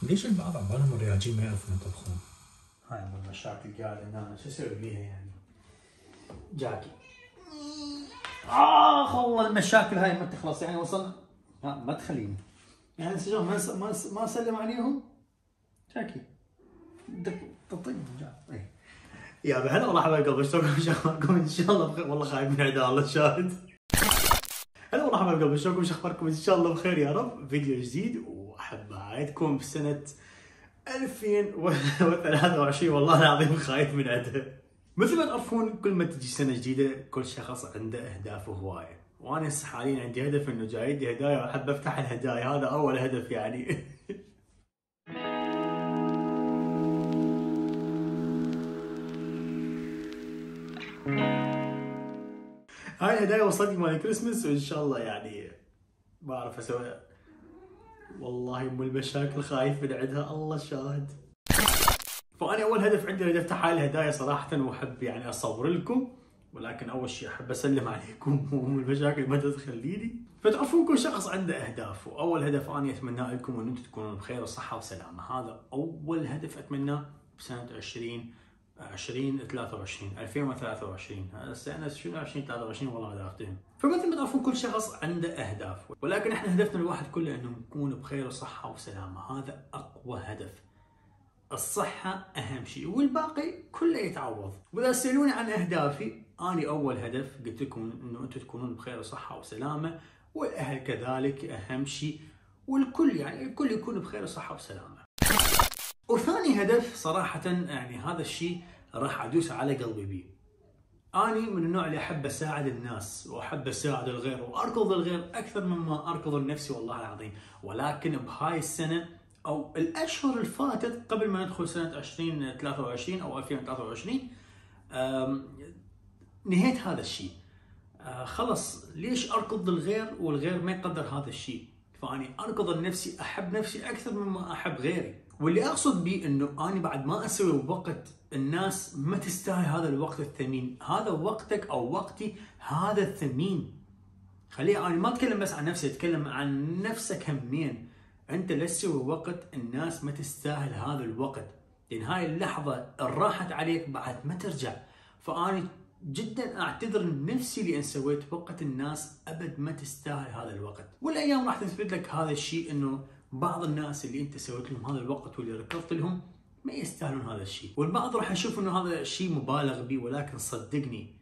ليش البعض عبالهم الرياجين ما يعرفون يطبخون؟ هاي مو المشاكل قاعدة هنا، شو اسوي بيها يعني؟ جاكي. والله المشاكل هاي ما تخلص يعني وصلنا. ما تخليني. يعني شلون ما اسلم عليهم؟ جاكي. تطيب جاكي. يا هلا والله حبايب قلبي، شلونكم؟ شخباركم؟ ان شاء الله بخير، والله خايف من عدا الله شاهد. هلا والله حبايب قلبي، شلونكم؟ شخباركم؟ ان شاء الله بخير يا رب. فيديو جديد واحب اعيدكم بسنة 2023، والله العظيم خايف من عدها. مثل ما تعرفون كل ما تجي سنة جديدة كل شخص عنده اهداف هواية، وانا هسه حاليا عندي هدف انه جايدي هدايا واحب افتح الهدايا، هذا اول هدف يعني. هاي الهدايا وصلتني مال كريسمس، وان شاء الله يعني ما اعرف اسوي، والله مو المشاكل خايف من عندها الله شاهد. فانا اول هدف عندي اني افتح هاي الهدايا صراحه، واحب يعني اصور لكم، ولكن اول شيء احب اسلم عليكم والمشاكل ما تخليني. فتعرفون كل شخص عنده اهداف، واول هدف انا اتمناه لكم ان انتم تكونون بخير وصحه وسلامه، هذا اول هدف اتمناه بسنه 2023 هذا السنه شنو 2023 والله ما افتهم. فمثل ما تعرفون كل شخص عنده اهداف، ولكن احنا هدفنا الواحد كله انه نكون بخير وصحه وسلامه، هذا اقوى هدف. الصحة أهم شيء والباقي كله يتعوض. وإذا تسألوني عن أهدافي، أنا أول هدف قلت لكم إنه أنتم تكونون بخير وصحة وسلامة، والأهل كذلك أهم شيء، والكل يعني الكل يكون بخير وصحة وسلامة. وثاني هدف صراحة يعني هذا الشيء راح أدوس على قلبي بيه. أنا من النوع اللي أحب أساعد الناس وأحب أساعد الغير وأركض الغير أكثر مما أركض لنفسي والله العظيم، ولكن بهاي السنة او الاشهر اللي فاتت قبل ما ندخل سنه 2023 او 2023 نهيت هذا الشيء. خلص ليش اركض للغير والغير ما يقدر هذا الشيء؟ فاني اركض لنفسي، احب نفسي اكثر مما احب غيري. واللي اقصد به انه انا بعد ما اسوي وقت الناس ما تستاهل هذا الوقت الثمين، هذا وقتك او وقتي هذا الثمين. خليه انا ما اتكلم بس عن نفسي، اتكلم عن نفسك همين. انت لا تسوي وقت الناس ما تستاهل هذا الوقت، لان هاي اللحظه اللي راحت عليك بعد ما ترجع. فاني جدا اعتذر من نفسي لان سويت وقت الناس ابد ما تستاهل هذا الوقت. والايام راح تثبت لك هذا الشيء، انه بعض الناس اللي انت سويت لهم هذا الوقت واللي ركضت لهم ما يستاهلون هذا الشيء. والبعض راح يشوف انه هذا الشيء مبالغ به، ولكن صدقني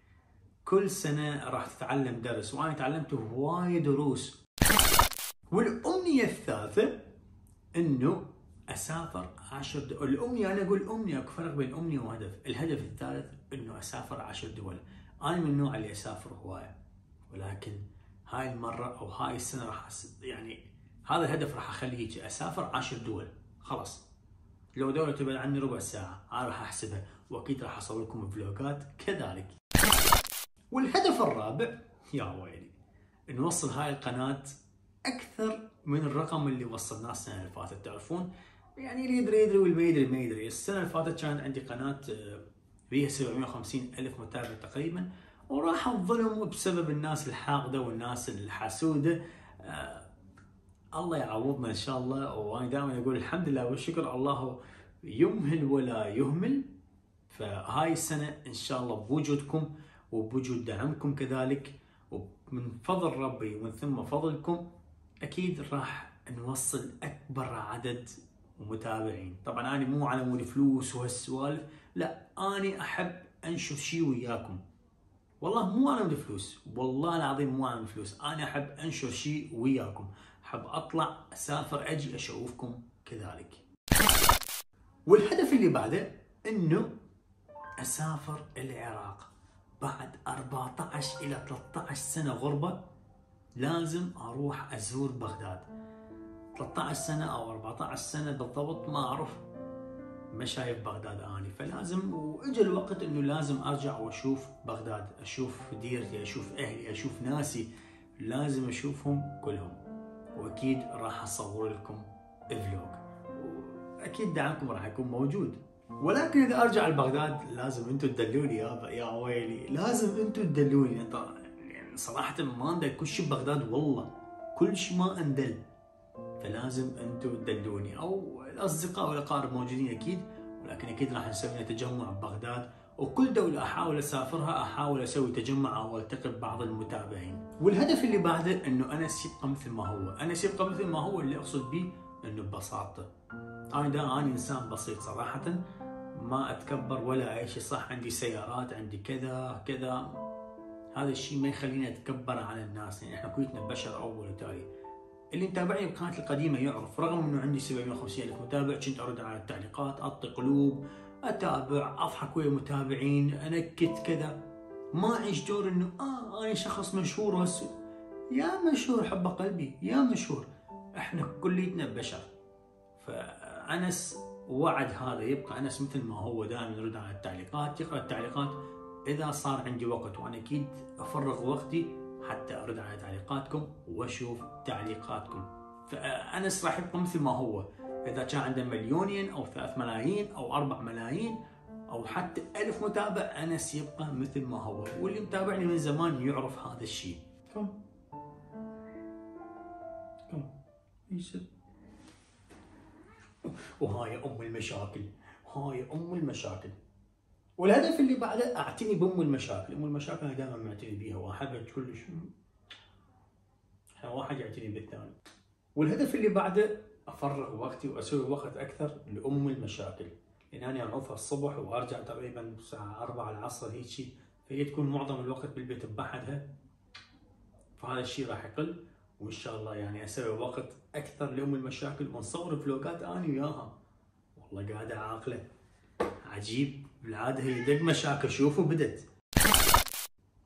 كل سنه راح تتعلم درس، وانا تعلمت هواي دروس. والأمنية الثالثة إنه أسافر 10 دول. الأمنية أنا أقول أمنية، أكو فرق بين أمنية وهدف. الهدف الثالث إنه أسافر 10 دول. أنا من النوع اللي أسافر هواية، ولكن هاي المرة أو هاي السنة راح يعني هذا الهدف راح أخليه هيك، أسافر 10 دول. خلاص لو دولة تبعد عني ربع ساعة أنا راح أحسبها، وأكيد راح أصور لكم فلوجات كذلك. والهدف الرابع يا ويلي نوصل هاي القناة أكثر من الرقم اللي وصلناه السنة اللي فاتت. تعرفون يعني اللي يدري يدري واللي ما يدري ما يدري. السنة اللي فاتت كانت عندي قناة بيها 750 ألف متابع تقريبا، وراح الظلم بسبب الناس الحاقدة والناس الحاسودة. الله يعوضنا إن شاء الله. وأنا دائما أقول الحمد لله والشكر، الله يمهل ولا يهمل. فهاي السنة إن شاء الله بوجودكم وبوجود دعمكم كذلك، ومن فضل ربي ومن ثم فضلكم اكيد راح نوصل اكبر عدد متابعين. طبعا انا مو على مود فلوس وهالسوالف، لا انا احب انشر شيء وياكم. والله مو على مود فلوس، والله العظيم مو على مود فلوس، انا احب انشر شيء وياكم، احب اطلع اسافر اجي اشوفكم كذلك. والهدف اللي بعده انه اسافر العراق. بعد 14 الى 13 سنة غربة لازم اروح ازور بغداد. 13 سنة او 14 سنة بالضبط ما اعرف، ما شايف بغداد اني، فلازم واجى الوقت انه لازم ارجع واشوف بغداد، اشوف ديرتي، اشوف اهلي، اشوف ناسي، لازم اشوفهم كلهم. واكيد راح اصور لكم فلوج، واكيد دعمكم راح يكون موجود. ولكن اذا ارجع لبغداد لازم انتم تدلوني يا ويلي، لازم انتم تدلوني. صراحة ما اندل كل شيء ببغداد، والله كل شيء ما اندل، فلازم انتم تدلوني، او الاصدقاء والاقارب موجودين اكيد، ولكن اكيد راح نسوي لنا تجمع ببغداد، وكل دولة احاول اسافرها احاول اسوي تجمع او التقي ببعض المتابعين. والهدف اللي بعده انه انس يبقى مثل ما هو، انس يبقى مثل ما هو، اللي اقصد به انه ببساطة. انا انسان بسيط صراحة، ما اتكبر ولا اي شيء، صح عندي سيارات، عندي كذا كذا، هذا الشيء ما يخليني اتكبر على الناس، يعني احنا كلنا بشر اول وتالي. اللي متابعني بقناتي القديمه يعرف رغم انه عندي 750 الف متابع كنت ارد على التعليقات، اعطي قلوب، اتابع، اضحك ويا المتابعين، انكت كذا، ما اعيش دور انه انا شخص مشهور وهسه. يا مشهور حب قلبي، يا مشهور، احنا كليتنا بشر. فانس وعد هذا يبقى انس مثل ما هو، دائما يرد على التعليقات، يقرا التعليقات اذا صار عندي وقت، وانا اكيد افرغ وقتي حتى ارد على تعليقاتكم واشوف تعليقاتكم. فانس راح يبقى مثل ما هو، اذا كان عنده 2,000,000 او 3 ملايين او 4 ملايين او حتى 1000 متابع، انس يبقى مثل ما هو، واللي متابعني من زمان يعرف هذا الشيء. كم وهاي ام المشاكل، هاي ام المشاكل. والهدف اللي بعده اعتني بام المشاكل، ام المشاكل انا دائما معتني بيها واحبها كلش، واحد يعتني بالثاني. والهدف اللي بعده افرغ وقتي واسوي وقت اكثر لام المشاكل، لان انا اعوفها الصبح وارجع تقريبا الساعه 4 العصر هيك، فهي تكون معظم الوقت بالبيت بحدها، فهذا الشيء راح يقل، وان شاء الله يعني اسوي وقت اكثر لام المشاكل، ونصور فلوقات انا وياها. والله قاعده عاقله عجيب، بالعاده هي دق مشاكل، شوفوا بدت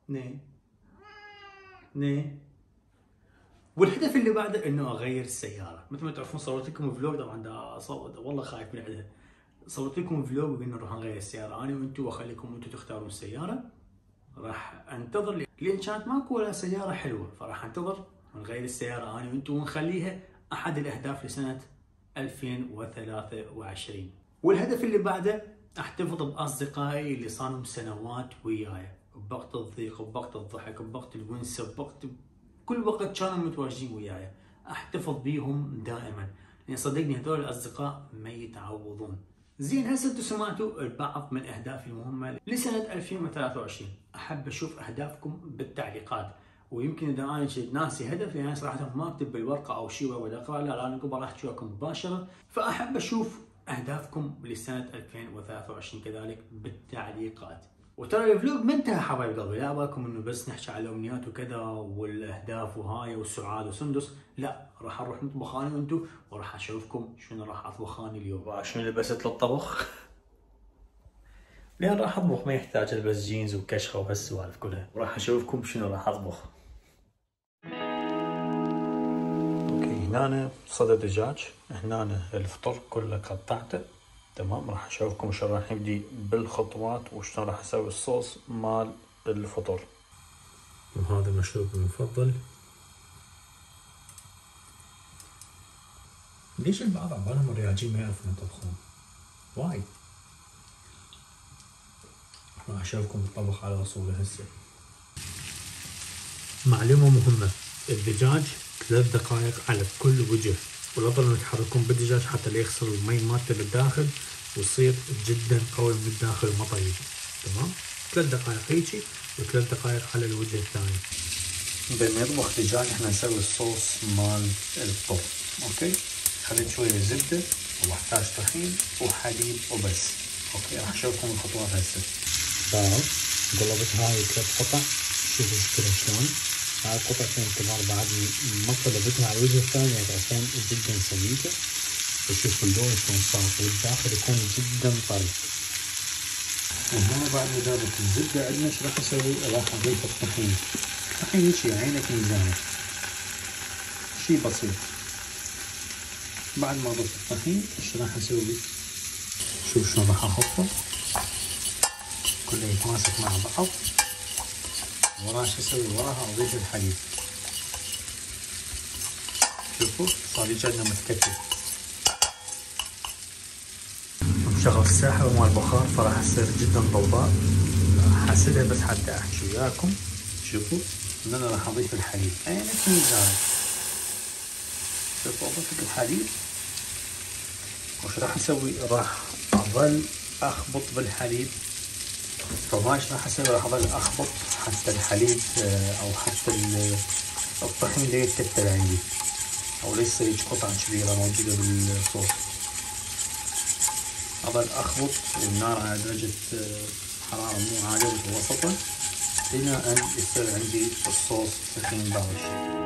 ني. والهدف اللي بعده انه اغير السياره، مثل ما تعرفون صورت لكم فلوج، طبعا دا اصوت والله خايف من عندها، صورت لكم فلوج وقلنا نروح نغير السياره انا وانتم، واخليكم انتم تختارون السياره. راح انتظر لان كانت ماكو ولا سياره حلوه، فراح انتظر ونغير السياره انا وانتم، ونخليها احد الاهداف لسنه 2023. والهدف اللي بعده احتفظ باصدقائي اللي صار لهم سنوات وياي، بوقت الضيق، بوقت الضحك، بوقت الونسه، بوقت كل وقت كانوا متواجدين وياي، احتفظ بيهم دائما، لان صدقني هذول الاصدقاء ما يتعوضون. زين هسه انتم سمعتوا البعض من اهدافي المهمه لسنه 2023، احب اشوف اهدافكم بالتعليقات، ويمكن اذا انا شيء ناسي هدف، لان صراحه ما اكتب بالورقه او شيء ولا اقرا، لا انا قبل راح احكي وياكم مباشره، فاحب اشوف اهدافكم لسنه 2023 كذلك بالتعليقات. وترى الفلوج ما انتهى حبايب قلبي، لا ابغاكم انه بس نحكي على الامنيات وكذا والاهداف وهاي والسعاد وسندس، لا راح اروح نطبخ انا وانتم، وراح اشوفكم شنو راح اطبخ انا اليوم. شنو لبست للطبخ؟ لان راح اطبخ ما يحتاج البس جينز وكشخه وهالسوالف كلها، وراح اشوفكم شنو راح اطبخ. اوكي هنا صدر دجاج، هنا الفطر كله قطعته تمام، راح اشوفكم شلون راح نبدي بالخطوات وشلون راح اسوي الصوص مال الفطر. وهذا مشروبي المفضل. ليش البعض عبالهم الرياجين ما يعرفون يطبخون؟ وايد. راح اشوفكم الطبخ على اصوله هسه. معلومة مهمة، الدجاج 3 دقائق على كل وجه، ولا تظلوا تحركون بالدجاج حتى لا يخسر المي مالته بالداخل ويصير جدا قوي من الداخل وما طيب، تمام؟ 3 دقائق هيجي و3 دقائق على الوجه الثاني. بما يطبخ دجاج احنا نسوي الصوص مال الفطر، اوكي؟ خليت شوية زبدة واحتاج طحين وحليب وبس، اوكي؟ راح اشوفكم الخطوات هسه. قلبت هاي 3 قطع، شوفوا شكلها شلون، هاي قطعتين كبار بعد ما قلبتها على الوجه الثاني تعرفون جدا سميكة، وشوفوا اللون شلون صار والداخل يكون جدا طري. وهنا بعد ما ذابت الزبدة عندنا ايش راح اسوي؟ راح اضيف الطحين، الطحين هيجي عينك ميزانك، شي بسيط. بعد ما اضيف الطحين ايش راح اسوي؟ شوف شلون راح احطه كله يتماسك مع بعض، وراها شو اسوي؟ وراها اضيف الحليب، شوفوا صار يجينا متكتل. شغل الساحة مال البخار فراح تصير جدا ضوضاء، حسدها بس حتى احكي وياكم. شوفوا ان انا راح اضيف الحليب. نفس الميزان. شوف اضيف الحليب. وش راح اسوي؟ راح اظل اخبط بالحليب. فماش راح اسوي؟ راح اظل اخبط حتى الحليب او حتى الطحين لا يتكتل عندي او لا يصير قطع كبيره موجوده بالصوص. اظل اخبط والنار على درجه حراره مو عاليه متوسطه الى ان يصير عندي الصوص ثخين بهذا الشكل.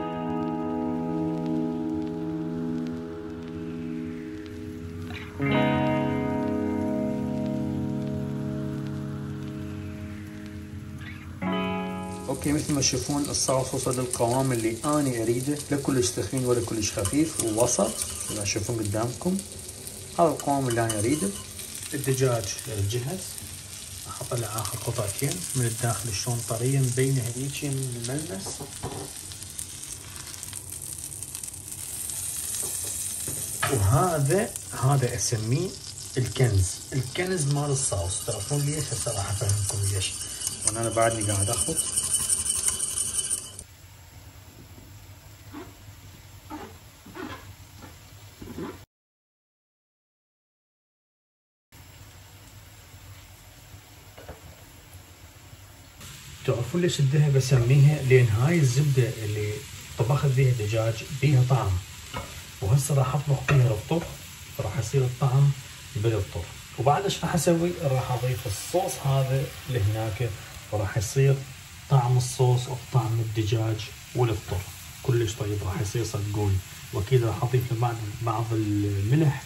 اوكي، مثل ما تشوفون الصوص وصل للقوام اللي انا اريده، لا كلش ثخين ولا كلش خفيف، ووسط مثل ما تشوفون قدامكم. هذا القوام اللي انا اريده. الدجاج جهز. راح اطلع اخر قطعتين من الداخل شلون طريه مبينه هذيك من الملمس. وهذا اسميه الكنز مال الصوص. تعرفون ليش؟ هسه راح افهمكم ليش. وانا بعدني قاعد اخبط. تعرفون ليش الذهب اسميها؟ لان هاي الزبده اللي طبخت بيها دجاج بيها طعم، وهسه راح اطبخ بيها رطب، راح يصير الطعم بالرطب. وبعد ايش راح اسوي؟ راح اضيف الصوص هذا لهناك، وراح يصير طعم الصوص بطعم الدجاج والفطر كلش طيب راح يصير صدقوني. واكيد راح اضيف له بعض الملح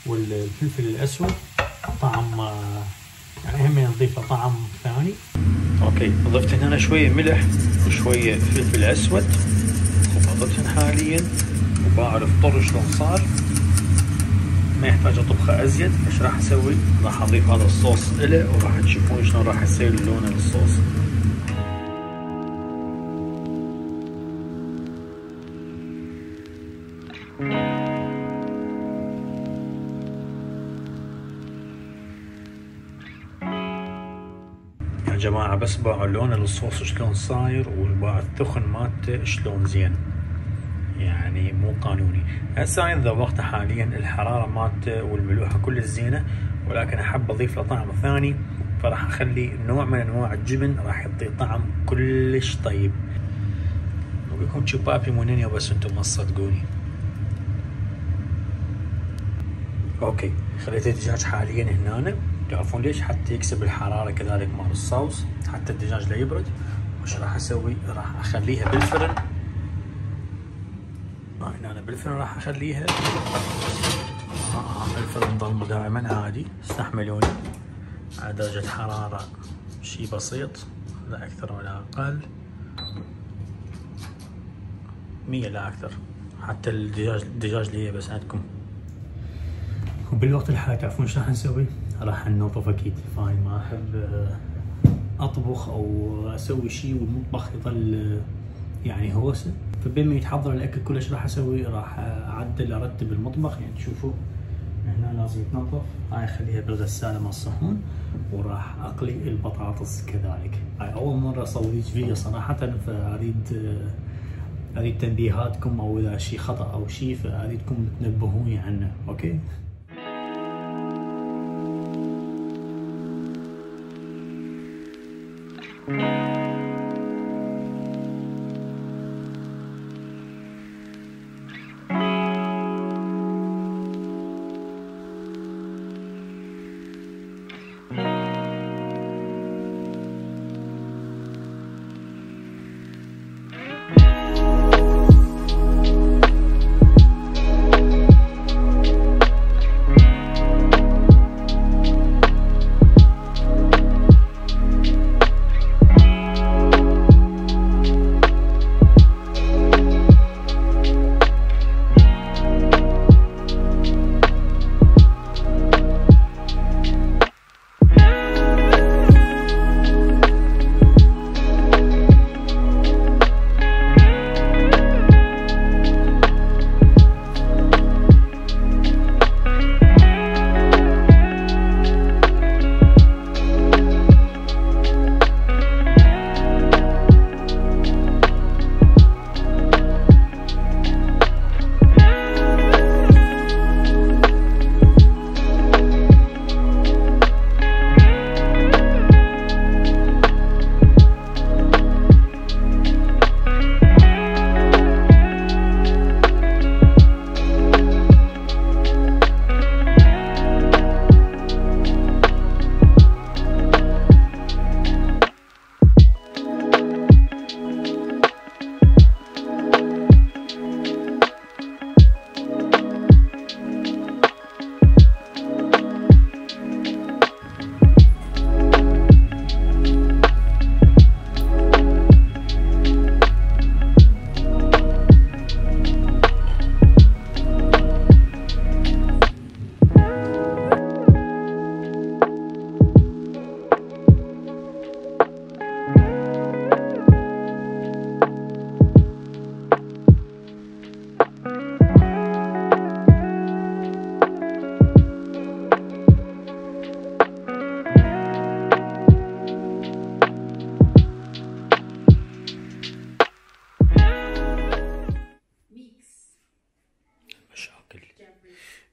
والفلفل الاسود، طعم يعني هم نضيف له طعم ثاني. اوكي، ضفت هنا شويه ملح وشويه فلفل اسود وضفتهن حاليا، وباع الفطر شلون صار ما يحتاج طبخه ازيد. ايش راح اسوي؟ راح اضيف هذا الصوص له، وراح تشوفون شلون راح يصير لونه للصوص. يا جماعه بس باعوا لونه للصوص شلون صاير، وباع الثخن مالته شلون زين، يعني مو قانوني. هسه انا ذوقته حاليا، الحراره مالته والملوحه كل زينه، ولكن احب اضيف له طعم ثاني، فراح اخلي نوع من انواع الجبن راح يعطي طعم كلش طيب، وبيكون شبابي مونينيو بس انتم ما تصدقوني. اوكي، خليت الدجاج حاليا هنا. تعرفون ليش؟ حتى يكسب الحراره كذلك مال الصوص، حتى الدجاج لا يبرد. وش راح اسوي؟ راح اخليها بالفرن. هنا بالفرن راح اخليها. الفرن ضل دائما عادي، استحملوني، على درجة حرارة شي بسيط، لا اكثر ولا اقل، 100 لا اكثر. حتى الدجاج لي بس عندكم. وبالوقت الحالي تعرفون ايش راح نسوي؟ راح ننظف اكيد، فاي ما احب اطبخ او اسوي شيء والمطبخ يظل يعني هوسه. فبين ما يتحضر الاكل كلش راح اسوي، راح اعدل ارتب المطبخ. يعني تشوفوا هنا لازم يتنظف، هاي اخليها بالغساله مال الصحون، وراح اقلي البطاطس كذلك. هاي اول مره اسوي هيك فيديو صراحه، فاريد تنبيهاتكم، او اذا شيء خطا او شيء فاريدكم تنبهوني عنه. اوكي.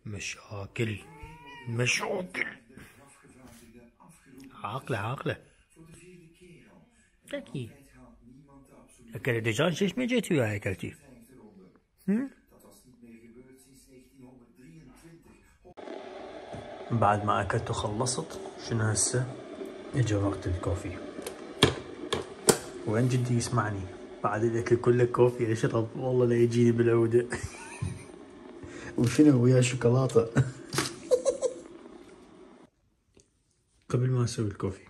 مشاكل مشاكل. عاقلة جاكي اكل دجاج، ليش ما جيت وياي اكلتي؟ بعد ما اكلت وخلصت شنو هسه؟ اجى وقت الكوفي. وين جدي يسمعني؟ بعد الاكل كله كوفي اشرب والله لا يجيني بالعوده. وشنو ويا شوكولاته. قبل ما اسوي الكوفي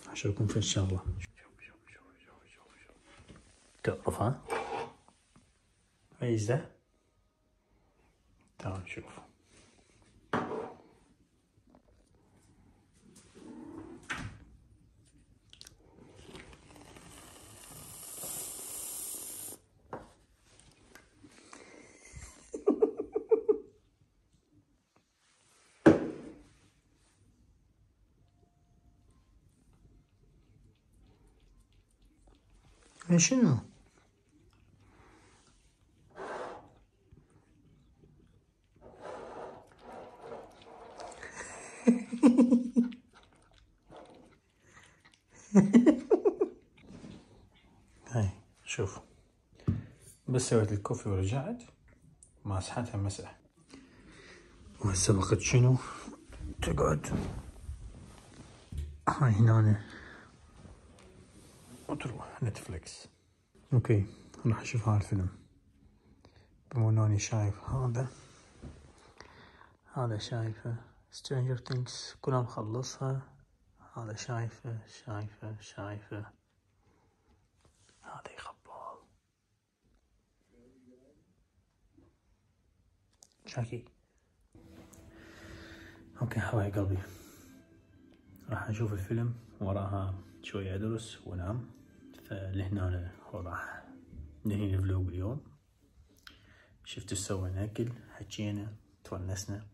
اشوفكم في الشغله. تعرف ها؟ ايش ذا؟ تعال نشوف. شنو؟ هاي شوف، بس سويت الكوفي ورجعت ماسحتها مسح. وهسه وقت شنو؟ تقعد هاي هنا وتروح نتفليكس. اوكي راح اشوف هذا الفيلم بما اني شايف هذا شايفه سترينجر ثينكس كلها مخلصها. هذا شايفه هذا يخبال شاكي. اوكي حبايب قلبي، راح اشوف الفيلم وراها شوية ادرس وانام. فلهنا راح ننهي الفلوج اليوم. شفت ايش سوينا اكل، حكينا، تونسنا.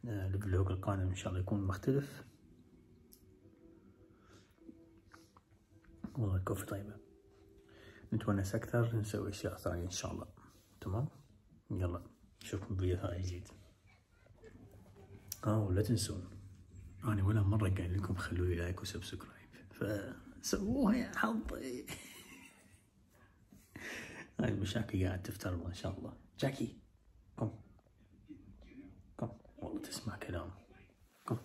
الفلوج القادم ان شاء الله يكون مختلف. والله الكوفي طيبة، نتونس اكثر، نسوي اشياء ثانية ان شاء الله. تمام، يلا نشوفكم بفيديو ثاني جديد. ولا تنسون أنا ولا مرة قايل لكم خلوا لي لايك وسبسكرايب، فسووها يا حظي. هاي المشاكل قاعد تفترض ان شاء الله. جاكي قم والله تسمع كلام. قم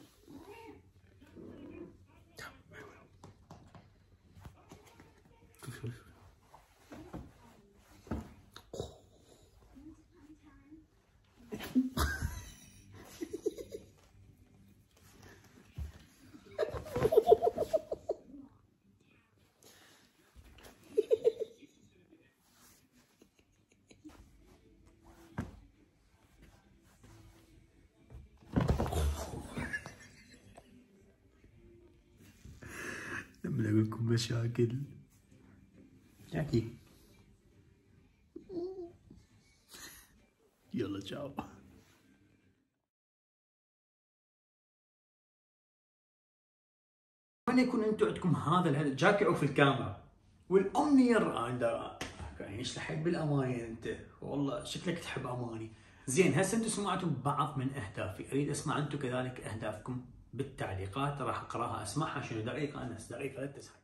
لما اقول لكم مشاكل. جاكي يلا تشاو. اتمنى يكون انتم عندكم هذا جاكي او في الكاميرا والامنيه عندها. يعني ايش لحق بالاماني انت، والله شكلك تحب اماني. زين هسه انتم سمعتوا بعض من اهدافي، اريد اسمع انتم كذلك اهدافكم بالتعليقات، راح اقراها اسمعها شنو دقيقه، انس دقيقه لا تسحب.